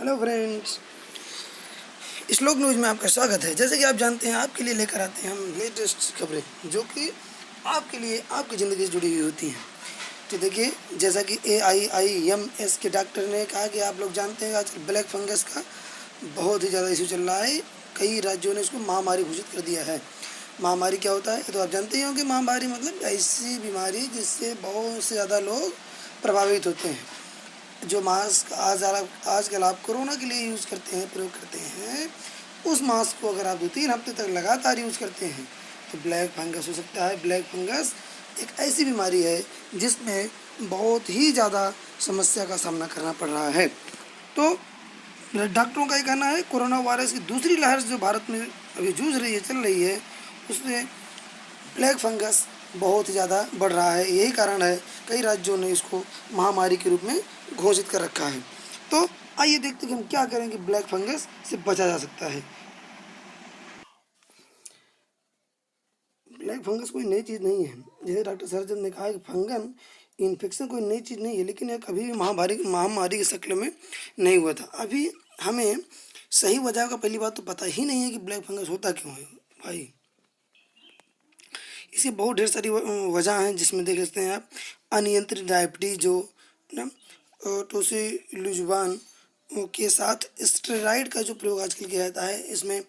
Hello friends, श्लोक news में आपका स्वागत है। जैसे कि आप जानते हैं, आपके लिए लेकर आते हैं हम लेटेस्ट खबरें जो कि आपके लिए आपकी ज़िंदगी से जुड़ी हुई होती हैं। तो देखिए, जैसा कि AIIMS के डॉक्टर ने कहा कि आप लोग जानते हैं आजकल ब्लैक फंगस का बहुत ही ज़्यादा इशू चल रहा है। कई राज्यों ने इसको महामारी घोषित कर दिया है। महामारी क्या होता है ये तो आप जानते ही होंगे। महामारी मतलब ऐसी बीमारी जिससे बहुत से ज़्यादा लोग प्रभावित होते हैं। जो मास्क आजकल आप कोरोना के लिए यूज़ करते हैं, प्रयोग करते हैं, उस मास्क को अगर आप 2-3 हफ्ते तक लगातार यूज़ करते हैं तो ब्लैक फंगस हो सकता है। ब्लैक फंगस एक ऐसी बीमारी है जिसमें बहुत ही ज़्यादा समस्या का सामना करना पड़ रहा है। तो डॉक्टरों का ये कहना है कोरोना वायरस की दूसरी लहर जो भारत में अभी जूझ रही है, चल रही है, उसमें ब्लैक फंगस बहुत ही ज़्यादा बढ़ रहा है। यही कारण है कई राज्यों ने इसको महामारी के रूप में घोषित कर रखा है। तो आइए देखते हैं कि हम क्या करें कि ब्लैक फंगस से बचा जा सकता है। ब्लैक फंगस कोई नई चीज़ नहीं है। जैसे डॉक्टर सरजन ने कहा कि फंगल इन्फेक्शन कोई नई चीज़ नहीं है, लेकिन यह कभी भी महामारी की शक्ल में नहीं हुआ था। अभी हमें सही वजह का पहली बात तो पता ही नहीं है कि ब्लैक फंगस होता क्यों है भाई। इसकी बहुत ढेर सारी वजह हैं, जिसमें देख सकते हैं आप अनियंत्रित डायबिटीज़ जो ना टोसिलुजुबान के साथ स्टेरॉइड का जो प्रयोग आजकल किया जाता है, इसमें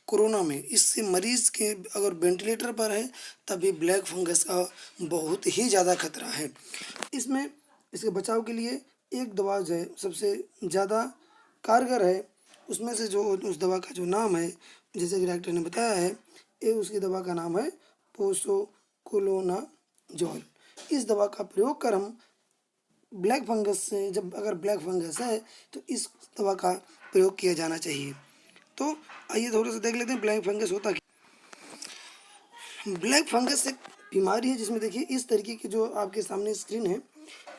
कोरोना में इससे मरीज़ के अगर वेंटिलेटर पर है तब भी ब्लैक फंगस का बहुत ही ज़्यादा खतरा है। इसमें इसके बचाव के लिए एक दवा जो है सबसे ज़्यादा कारगर है, उसमें से जो उस दवा का जो नाम है, जैसे कि डॉक्टर ने बताया है, ये उसकी दवा का नाम है पोसोकोलोनाजोल। इस दवा का प्रयोग कर हम ब्लैक फंगस से, जब अगर ब्लैक फंगस है तो इस दवा का प्रयोग किया जाना चाहिए। तो आइए थोड़ा सा देख लेते हैं ब्लैक फंगस होता क्या। ब्लैक फंगस एक बीमारी है जिसमें देखिए इस तरीके की जो आपके सामने स्क्रीन है,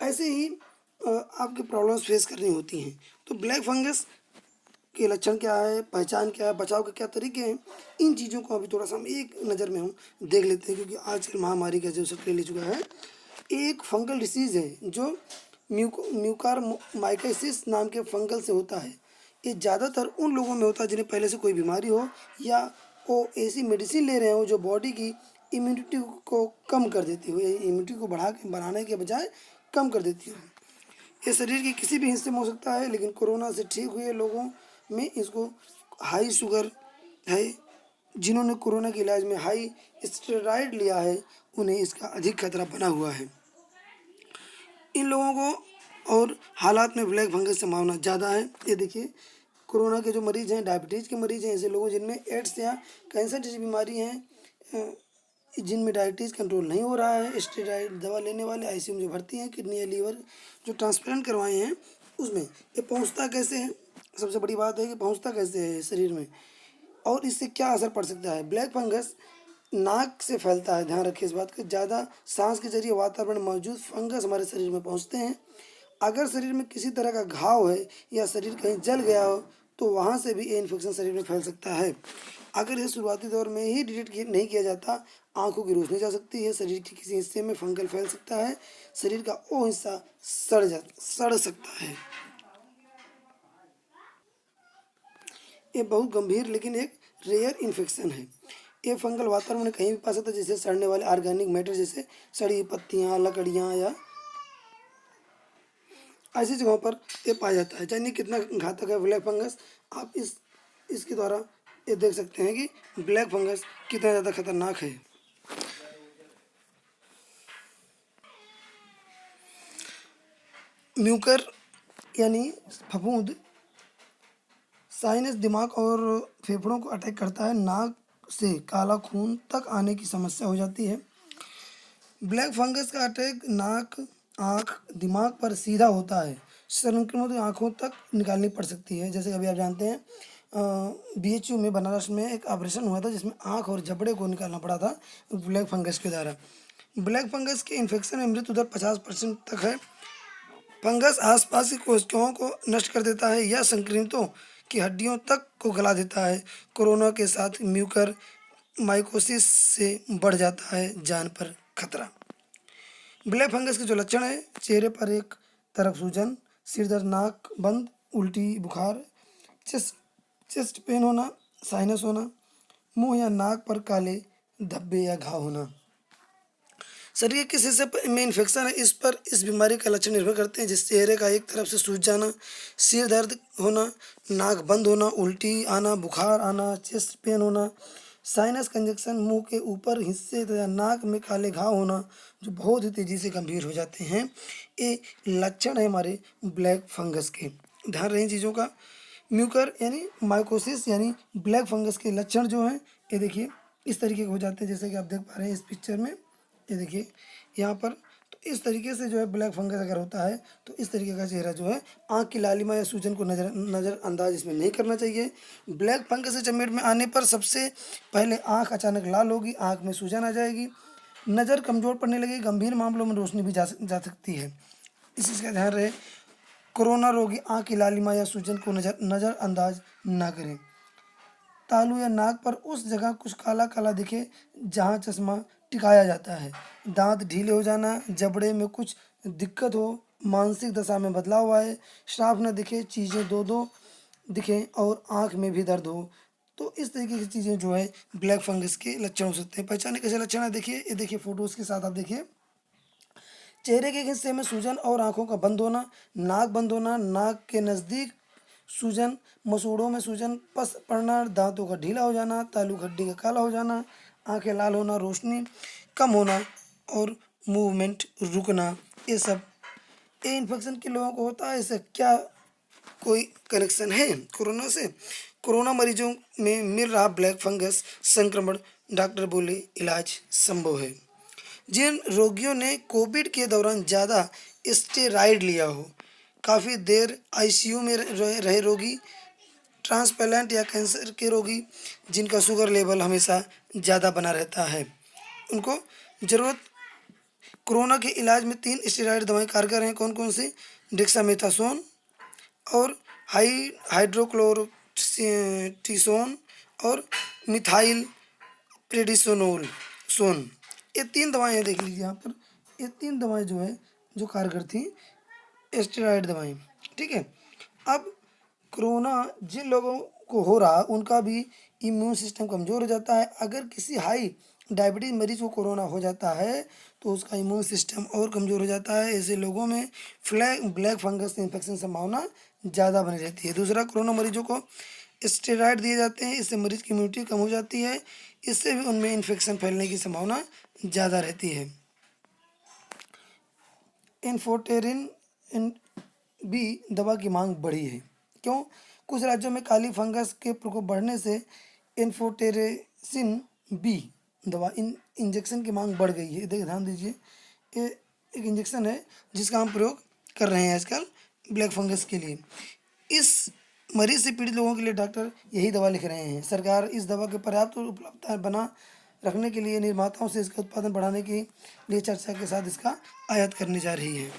ऐसे ही आपके प्रॉब्लम्स फेस करनी होती हैं। तो ब्लैक फंगस के लक्षण क्या है, पहचान क्या है, बचाव के क्या तरीके हैं, इन चीज़ों को अभी थोड़ा सा हम एक नज़र में हम देख लेते हैं। क्योंकि आजकल महामारी का जो शक्ल ले चुका है, एक फंगल डिसीज़ है जो म्यूकार माइकोसिस नाम के फंगल से होता है। ये ज़्यादातर उन लोगों में होता है जिन्हें पहले से कोई बीमारी हो या वो ऐसी मेडिसिन ले रहे हो जो बॉडी की इम्यूनिटी को कम कर देती हो, या इम्यूनिटी को बढ़ाने के बजाय कम कर देती हो। ये शरीर के किसी भी हिस्से में हो सकता है, लेकिन कोरोना से ठीक हुए लोगों में इसको हाई शुगर है, जिन्होंने कोरोना के इलाज में हाई स्टेरॉइड लिया है, उन्हें इसका अधिक खतरा बना हुआ है। इन लोगों को और हालात में ब्लैक फंगस संभावना ज़्यादा है। ये देखिए, कोरोना के जो मरीज़ हैं, डायबिटीज़ के मरीज़ हैं, ऐसे लोगों जिनमें एड्स या कैंसर जैसी बीमारी हैं, जिनमें डायबिटीज़ कंट्रोल नहीं हो रहा है, स्टेरॉइड दवा लेने वाले आईसीयू में जो भर्ती हैं, किडनी या लीवर जो ट्रांसप्लांट करवाए हैं, उसमें ये पहुंचता कैसे है। सबसे बड़ी बात है कि पहुंचता कैसे है शरीर में, और इससे क्या असर पड़ सकता है। ब्लैक फंगस नाक से फैलता है, ध्यान रखिए इस बात का। ज़्यादा सांस के जरिए वातावरण में मौजूद फंगस हमारे शरीर में पहुंचते हैं। अगर शरीर में किसी तरह का घाव है या शरीर कहीं जल गया हो तो वहाँ से भी ये इन्फेक्शन शरीर में फैल सकता है। अगर इसे शुरुआती दौर में ही डिटेक्ट नहीं किया जाता, आंखों की रोशनी जा सकती है, शरीर के किसी हिस्से में फंगल फैल सकता है, शरीर का वो हिस्सा सड़ सकता है। ये बहुत गंभीर लेकिन एक रेयर इन्फेक्शन है। ये फंगल वातावरण में कहीं भी पा सकता है, जैसे सड़ने वाले ऑर्गेनिक मैटर, जैसे सड़ी पत्तियाँ, लकड़ियाँ या ऐसी जगहों पर ये पाया जाता है। जानिए कितना घातक है ब्लैक फंगस। आप इसके द्वारा ये देख सकते हैं कि ब्लैक फंगस कितना ज़्यादा खतरनाक है। म्यूकर यानी फफूंद साइनस दिमाग और फेफड़ों को अटैक करता है। नाक से काला खून तक आने की समस्या हो जाती है। ब्लैक फंगस का अटैक नाक, आँख, दिमाग पर सीधा होता है। संक्रमित आँखों तक निकालनी पड़ सकती है। जैसे अभी आप जानते हैं, BHU में बनारस में एक ऑपरेशन हुआ था जिसमें आँख और जबड़े को निकालना पड़ा था ब्लैक फंगस के द्वारा। ब्लैक फंगस के इन्फेक्शन में मृत्यु दर 50% तक है। फंगस आसपास की कोशिकाओं को नष्ट कर देता है या संक्रमितों की हड्डियों तक को गला देता है। कोरोना के साथ म्यूकर माइकोसिस से बढ़ जाता है जान पर खतरा। ब्लैक फंगस के जो लक्षण है, चेहरे पर एक तरफ सूजन, सिर दर्द, नाक बंद, उल्टी, बुखार, चेस्ट चेस्ट पेन होना, साइनस होना, मुंह या नाक पर काले धब्बे या घाव होना। शरीर के किस हिस्से में इन्फेक्शन है इस पर इस बीमारी का लक्षण निर्भर करते हैं, जिस चेहरे का एक तरफ से सूज जाना, सिर दर्द होना, नाक बंद होना, उल्टी आना, बुखार आना, चेस्ट पेन होना, साइनस कंजक्शन, मुंह के ऊपर हिस्से तथा नाक में काले घाव होना जो बहुत ही तेजी से गंभीर हो जाते हैं। ये लक्षण है हमारे ब्लैक फंगस के। ध्यान रहे इन चीज़ों का। म्यूकर यानी माइकोसिस यानी ब्लैक फंगस के लक्षण जो हैं ये देखिए इस तरीके के हो जाते हैं, जैसे कि आप देख पा रहे हैं इस पिक्चर में। ये देखिए यहाँ पर, तो इस तरीके से जो है ब्लैक फंगस अगर होता है तो इस तरीके का चेहरा जो है, आँख की लालिमा या सूजन को नज़रअंदाज इसमें नहीं करना चाहिए। ब्लैक फंगस से चपेट में आने पर सबसे पहले आँख अचानक लाल होगी, आँख में सूजन आ जाएगी, नज़र कमज़ोर पड़ने लगेगी, गंभीर मामलों में रोशनी भी जा सकती है। इस चीज़ का ध्यान रहे। कोरोना रोगी आँख की लालिमा या सूजन को नज़रअंदाज ना करें। तालू या नाक पर उस जगह कुछ काला काला दिखे जहाँ चश्मा टिकाया जाता है, दांत ढीले हो जाना, जबड़े में कुछ दिक्कत हो, मानसिक दशा में बदलाव आए, साफ न दिखे, चीज़ें दो दो दिखें और आँख में भी दर्द हो, तो इस तरीके की चीज़ें जो है ब्लैक फंगस के लक्षण हो सकते हैं। पहचाने कैसे लक्षण है देखिए, ये देखिए फोटोज़ के साथ आप देखिए। चेहरे के एक हिस्से में सूजन और आँखों का बंद होना, नाक बंद होना, नाक के नज़दीक सूजन, मसूड़ों में सूजन, पस पड़ना, दांतों का ढीला हो जाना, तालू हड्डी का काला हो जाना, आंखें लाल होना, रोशनी कम होना और मूवमेंट रुकना, ये सब ये इन्फेक्शन के लोगों को होता है। इससे क्या कोई कनेक्शन है कोरोना से? कोरोना मरीजों में मिल रहा ब्लैक फंगस संक्रमण, डॉक्टर बोले इलाज संभव है। जिन रोगियों ने कोविड के दौरान ज़्यादा स्टेरॉइड लिया हो, काफ़ी देर आईसीयू में रहे रोगी, ट्रांसप्लांट या कैंसर के रोगी जिनका शुगर लेवल हमेशा ज़्यादा बना रहता है, उनको ज़रूरत। कोरोना के इलाज में 3 स्टेरॉइड दवाएं कारगर हैं। कौन कौन सी? डेक्सामेथासोन और हाइड्रोक्लोरोटिसोन और मिथाइल प्रेडिसोनोल सोन, ये 3 दवाएं हैं। देख लीजिए यहाँ पर, ये 3 दवाएं जो है जो कारगर थी, स्टेरॉइड दवाएं। ठीक है। अब कोरोना जिन लोगों को हो रहा उनका भी इम्यून सिस्टम कमज़ोर हो जाता है। अगर किसी हाई डायबिटीज़ मरीज को कोरोना हो जाता है तो उसका इम्यून सिस्टम और कमज़ोर हो जाता है। ऐसे लोगों में ब्लैक फंगस इन्फेक्शन संभावना ज़्यादा बनी रहती है। दूसरा, कोरोना मरीजों को स्टेरॉइड दिए जाते हैं, इससे मरीज की इम्यूनिटी कम हो जाती है, इससे भी उनमें इन्फेक्शन फैलने की संभावना ज़्यादा रहती है। इन्फोटेरिन बी दवा की मांग बढ़ी है। क्यों? कुछ राज्यों में काली फंगस के प्रकोप बढ़ने से इन्फोटेरेसिन बी दवा इंजेक्शन की मांग बढ़ गई है। देखिए ध्यान दीजिए, ये एक इंजेक्शन है जिसका हम प्रयोग कर रहे हैं आजकल ब्लैक फंगस के लिए। इस मरीज से पीड़ित लोगों के लिए डॉक्टर यही दवा लिख रहे हैं। सरकार इस दवा के पर्याप्त उपलब्धता बना रखने के लिए निर्माताओं से इसका उत्पादन बढ़ाने के लिए चर्चा के साथ इसका आयात करने जा रही है।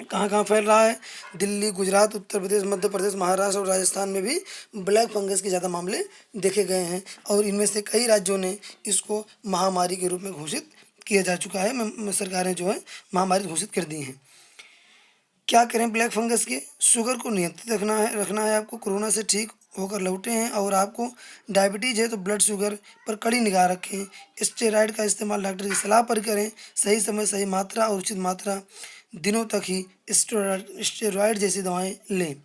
कहाँ कहाँ फैल रहा है? दिल्ली, गुजरात, उत्तर प्रदेश, मध्य प्रदेश, महाराष्ट्र और राजस्थान में भी ब्लैक फंगस के ज़्यादा मामले देखे गए हैं और इनमें से कई राज्यों ने इसको महामारी के रूप में घोषित किया जा चुका है। सरकारें जो है महामारी घोषित कर दी हैं। क्या करें ब्लैक फंगस के? शुगर को नियंत्रित रखना है आपको। कोरोना से ठीक होकर लौटे हैं और आपको डायबिटीज़ है तो ब्लड शुगर पर कड़ी निगाह रखें। स्टेरॉइड का इस्तेमाल डॉक्टर की सलाह पर करें। सही समय, सही मात्रा और उचित मात्रा दिनों तक ही स्टेरॉइड जैसी दवाएं लें।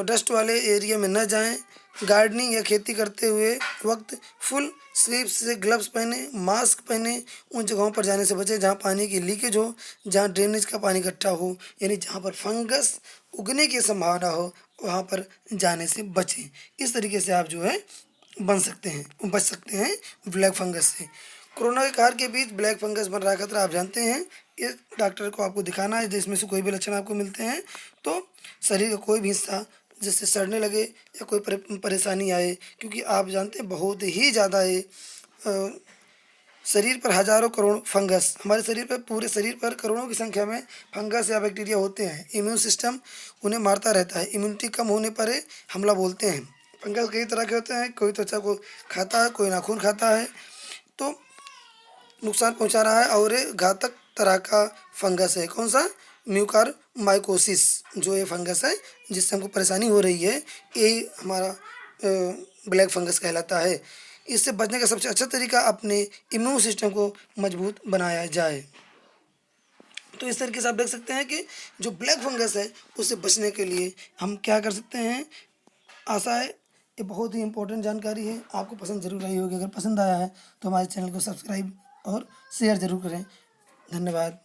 डस्ट वाले एरिया में न जाएं। गार्डनिंग या खेती करते हुए वक्त फुल स्लीव से ग्लव्स पहने, मास्क पहने। उन जगहों पर जाने से बचें जहां पानी की लीकेज हो, जहां ड्रेनेज का पानी इकट्ठा हो, यानी जहां पर फंगस उगने की संभावना हो वहां पर जाने से बचें। इस तरीके से आप जो है बच सकते हैं ब्लैक फंगस से। कोरोना के कहर के बीच ब्लैक फंगस बन रहा खतरा आप जानते हैं। ये डॉक्टर को आपको दिखाना है। जिसमें से कोई भी लक्षण आपको मिलते हैं तो शरीर का कोई भी हिस्सा जैसे सड़ने लगे या कोई परेशानी आए, क्योंकि आप जानते हैं बहुत ही ज़्यादा है शरीर पर हजारों करोड़ फंगस, हमारे शरीर पर, पूरे शरीर पर करोड़ों की संख्या में फंगस या बैक्टीरिया होते हैं। इम्यून सिस्टम उन्हें मारता रहता है। इम्यूनिटी कम होने पर हमला बोलते हैं। फंगस कई तरह के होते हैं, कोई त्वचा को खाता है, कोई नाखून खाता है, तो नुकसान पहुंचा रहा है और ये घातक तरह का फंगस है। कौन सा? म्यूकारमाइकोसिस जो ये फंगस है जिससे हमको परेशानी हो रही है, यही हमारा ब्लैक फंगस कहलाता है। इससे बचने का सबसे अच्छा तरीका अपने इम्यून सिस्टम को मजबूत बनाया जाए। तो इस तरीके से आप देख सकते हैं कि जो ब्लैक फंगस है उससे बचने के लिए हम क्या कर सकते हैं। आशा है ये बहुत ही इम्पोर्टेंट जानकारी है, आपको पसंद जरूर आई होगी। अगर पसंद आया है तो हमारे चैनल को सब्सक्राइब और शेयर ज़रूर करें। धन्यवाद।